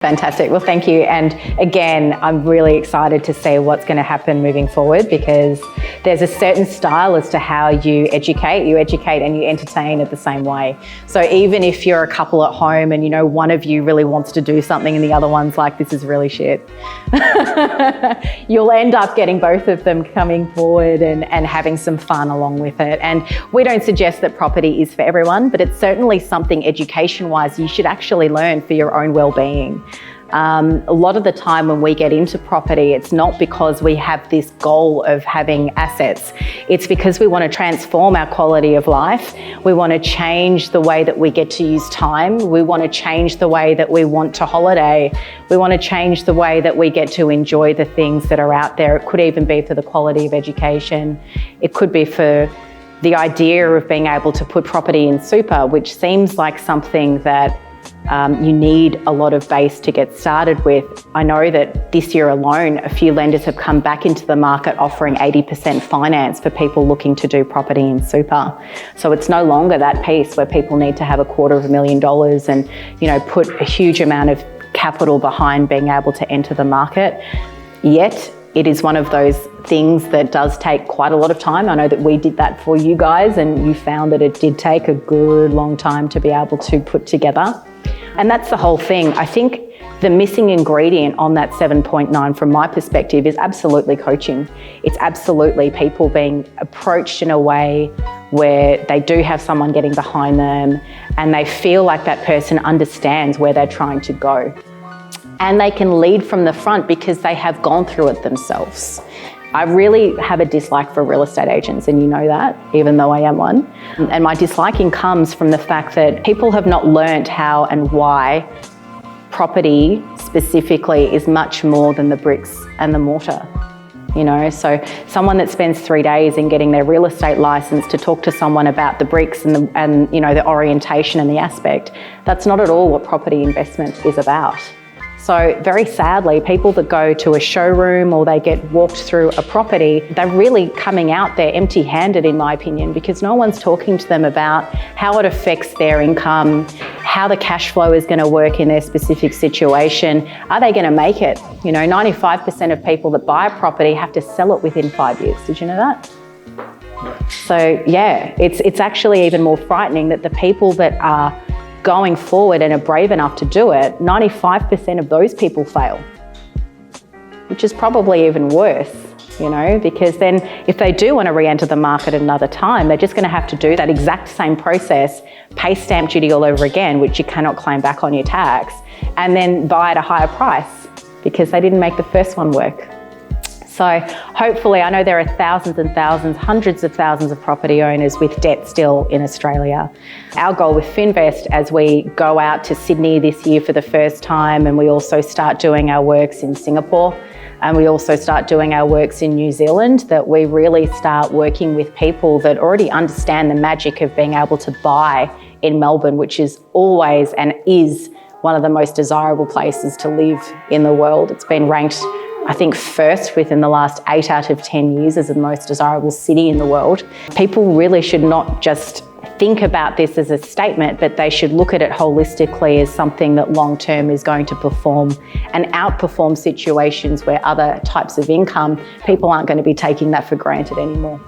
Fantastic. Well, thank you. And again, I'm really excited to see what's going to happen moving forward, because there's a certain style as to how you educate and you entertain at the same way. So even if you're a couple at home and one of you really wants to do something and the other one's like, this is really shit, you'll end up getting both of them coming forward and having some fun along with it. And we don't suggest that property is for everyone, but it's certainly something education-wise you should actually learn for your own well-being. A lot of the time when we get into property, it's not because we have this goal of having assets. It's because we want to transform our quality of life. We want to change the way that we get to use time. We want to change the way that we want to holiday. We want to change the way that we get to enjoy the things that are out there. It could even be for the quality of education. It could be for the idea of being able to put property in super, which seems like something that you need a lot of base to get started with. I know that this year alone, a few lenders have come back into the market offering 80% finance for people looking to do property in super. So it's no longer that piece where people need to have $250,000 and put a huge amount of capital behind being able to enter the market. Yet it is one of those things that does take quite a lot of time. I know that we did that for you guys and you found that it did take a good long time to be able to put together. And that's the whole thing. I think the missing ingredient on that 7.9 from my perspective is absolutely coaching. It's absolutely people being approached in a way where they do have someone getting behind them and they feel like that person understands where they're trying to go. And they can lead from the front because they have gone through it themselves. I really have a dislike for real estate agents, and you know that, even though I am one. And my disliking comes from the fact that people have not learnt how and why property specifically is much more than the bricks and the mortar. So someone that spends 3 days in getting their real estate license to talk to someone about the bricks and the orientation and the aspect, that's not at all what property investment is about. So very sadly, people that go to a showroom or they get walked through a property, they're really coming out there empty-handed, in my opinion, because no one's talking to them about how it affects their income, how the cash flow is going to work in their specific situation. Are they going to make it? 95% of people that buy a property have to sell it within 5 years. Did you know that? So yeah, it's actually even more frightening that the people that are going forward and are brave enough to do it, 95% of those people fail, which is probably even worse, because then if they do want to re-enter the market another time, they're just going to have to do that exact same process, pay stamp duty all over again, which you cannot claim back on your tax, and then buy at a higher price because they didn't make the first one work. So hopefully, I know there are thousands and thousands, hundreds of thousands of property owners with debt still in Australia. Our goal with Finvest, as we go out to Sydney this year for the first time, and we also start doing our works in Singapore, and we also start doing our works in New Zealand, that we really start working with people that already understand the magic of being able to buy in Melbourne, which is always and is one of the most desirable places to live in the world. It's been ranked, I think, first within the last 8 out of 10 years as the most desirable city in the world. People really should not just think about this as a statement, but they should look at it holistically as something that long-term is going to perform and outperform situations where other types of income, people aren't going to be taking that for granted anymore.